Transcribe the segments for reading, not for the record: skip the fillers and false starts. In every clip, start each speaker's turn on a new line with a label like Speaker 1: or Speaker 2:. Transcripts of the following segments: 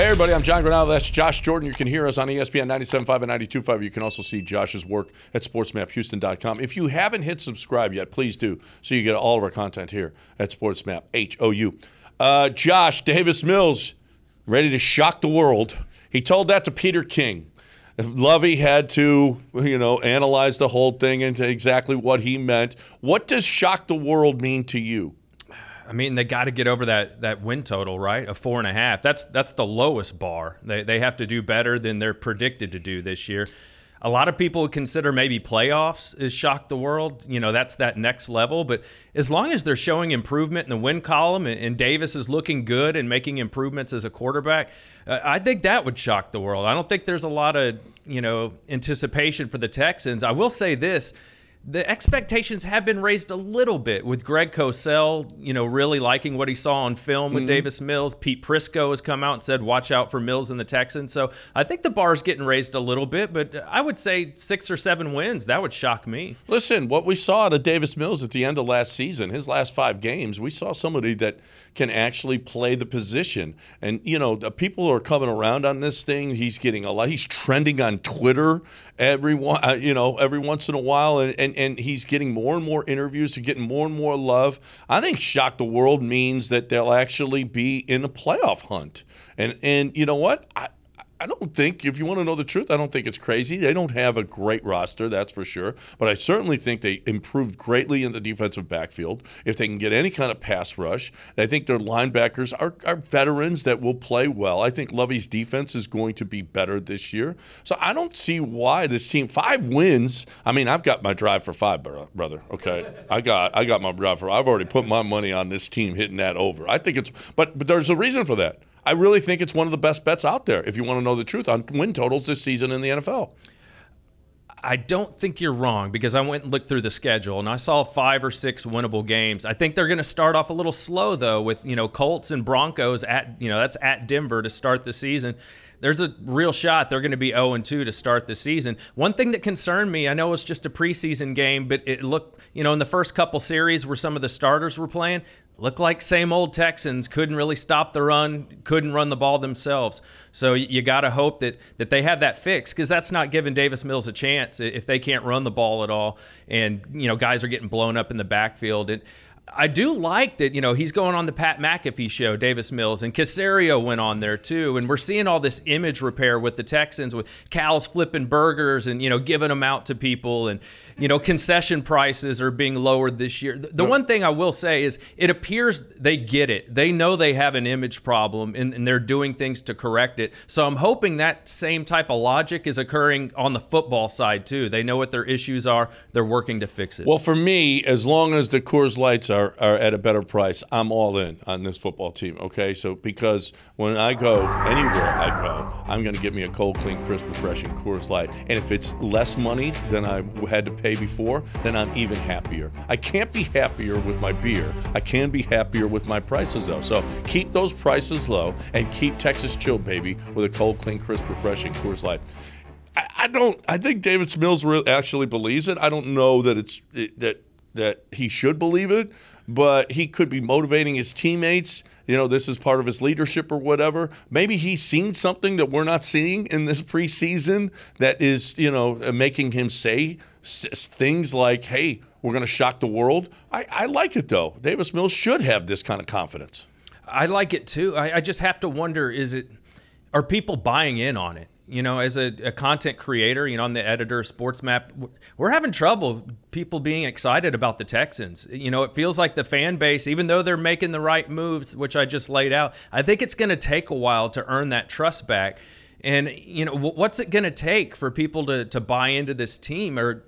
Speaker 1: Hey, everybody, I'm John Granado. That's Josh Jordan. You can hear us on ESPN 97.5 and 92.5. You can also see Josh's work at sportsmaphouston.com. If you haven't hit subscribe yet, please do, so you get all of our content here at SportsMap, HOU. Josh, Davis Mills, ready to shock the world. He told that to Peter King. Lovey had to, analyze the whole thing into exactly what he meant. What does shock the world mean to you?
Speaker 2: I mean, they got to get over that win total, right? A 4.5. That's the lowest bar. They have to do better than they're predicted to do this year. A lot of people would consider maybe playoffs is shock the world. That's that next level. But as long as they're showing improvement in the win column and Davis is looking good and making improvements as a quarterback, I think that would shock the world. I don't think there's a lot of, anticipation for the Texans. I will say this. The expectations have been raised a little bit with Greg Cosell, really liking what he saw on film with Davis Mills. Pete Prisco has come out and said, watch out for Mills and the Texans. So I think the bar's getting raised a little bit, but I would say 6 or 7 wins. That would shock me.
Speaker 1: Listen, what we saw at Davis Mills at the end of last season, his last 5 games, we saw somebody that can actually play the position. And, the people are coming around on this thing. He's getting a lot. He's trending on Twitter every once in a while, and he's getting more and more interviews and getting more and more love. I think shock the world means that they'll actually be in a playoff hunt. And you know what? I don't think, if you want to know the truth, I don't think it's crazy. They don't have a great roster, that's for sure. But I certainly think they improved greatly in the defensive backfield. If they can get any kind of pass rush, I think their linebackers are veterans that will play well. I think Lovey's defense is going to be better this year. So I don't see why this team, 5 wins. I mean, I've got my drive for 5, brother. Okay, I got my drive for. I've already put my money on this team hitting that over. I think it's, but there's a reason for that. I really think it's one of the best bets out there, if you want to know the truth, on win totals this season in the NFL.
Speaker 2: I don't think you're wrong, because I went and looked through the schedule, and I saw 5 or 6 winnable games. I think they're going to start off a little slow, though, with Colts and Broncos at that's at Denver to start the season. There's a real shot they're going to be 0-2 to start the season. One thing that concerned me, I know it's just a preseason game, but it looked, in the first couple series where some of the starters were playing, looked like same old Texans, couldn't really stop the run, couldn't run the ball themselves. So you got to hope that they have that fixed, because that's not giving Davis Mills a chance if they can't run the ball at all, and guys are getting blown up in the backfield. And I do like that, he's going on the Pat McAfee show, Davis Mills, and Caserio went on there too. And we're seeing all this image repair with the Texans, with Cal's flipping burgers and, giving them out to people. And, concession prices are being lowered this year. The one thing I will say is it appears they get it. They know they have an image problem, and they're doing things to correct it. So I'm hoping that same type of logic is occurring on the football side too. They know what their issues are. They're working to fix it.
Speaker 1: Well, for me, as long as the Coors Lights are at a better price, I'm all in on this football team, okay? So because when I go, anywhere I go, I'm going to get me a cold, clean, crisp, refreshing Coors Light. And if it's less money than I had to pay before, then I'm even happier. I can't be happier with my beer. I can be happier with my prices, though. So keep those prices low and keep Texas chill, baby, with a cold, clean, crisp, refreshing Coors Light. I think Davis Mills actually believes it. I don't know that that he should believe it, but he could be motivating his teammates. This is part of his leadership or whatever. Maybe he's seen something that we're not seeing in this preseason that is, making him say things like, hey, we're going to shock the world. I like it, though. Davis Mills should have this kind of confidence.
Speaker 2: I like it, too. I just have to wonder, are people buying in on it? As a content creator, I'm the editor of SportsMap, we're having trouble people being excited about the Texans. It feels like the fan base, even though they're making the right moves, which I just laid out, I think it's going to take a while to earn that trust back. And, what's it going to take for people to buy into this team? Or,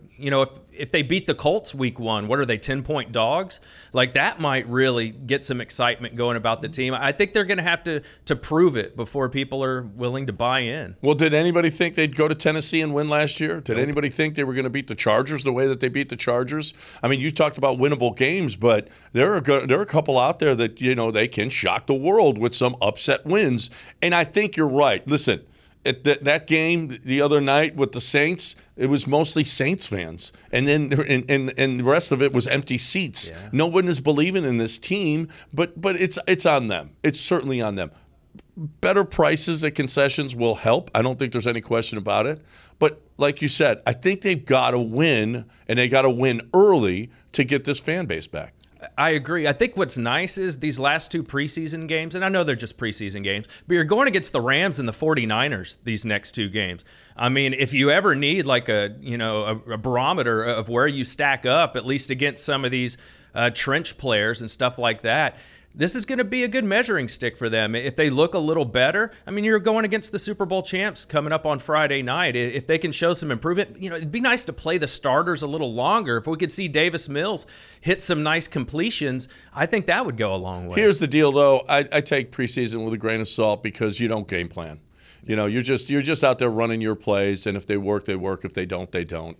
Speaker 2: if they beat the Colts week 1, what are they, 10-point dogs? Like, that might really get some excitement going about the team. I think they're going to have to prove it before people are willing to buy in.
Speaker 1: Well, did anybody think they'd go to Tennessee and win last year? Did anybody think they were going to beat the Chargers the way that they beat the Chargers? I mean, you talked about winnable games, but there are a couple out there that, they can shock the world with some upset wins. And I think you're right. Listen, at that game the other night with the Saints, it was mostly Saints fans, and then and the rest of it was empty seats. Yeah. No one is believing in this team, but it's on them. It's certainly on them. better prices at concessions will help. I don't think there's any question about it. But like you said, I think they've got to win, and they got to win early to get this fan base back.
Speaker 2: I agree. I think what's nice is these last 2 preseason games, and I know they're just preseason games, but you're going against the Rams and the 49ers these next 2 games. I mean, if you ever need like a barometer of where you stack up, at least against some of these trench players and stuff like that, this is going to be a good measuring stick for them. If they look a little better, I mean, you're going against the Super Bowl champs coming up on Friday night. If they can show some improvement, it'd be nice to play the starters a little longer. If we could see Davis Mills hit some nice completions, I think that would go a long way.
Speaker 1: Here's the deal, though. I take preseason with a grain of salt because you don't game plan. You're just out there running your plays, and if they work, they work. If they don't, they don't.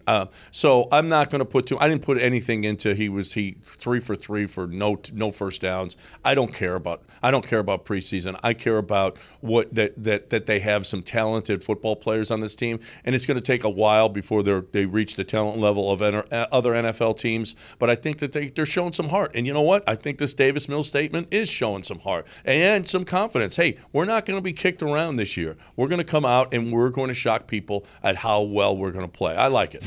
Speaker 1: So I'm not going to put I didn't put anything into he 3 for 3 for no first downs. I don't care about preseason. I care about that they have some talented football players on this team, and it's going to take a while before they reach the talent level of other NFL teams. But I think that they're showing some heart, and you know what? I think this Davis Mills statement is showing some heart and some confidence. Hey, we're not going to be kicked around this year. We're going to come out and we're going to shock people at how well we're going to play. I like it.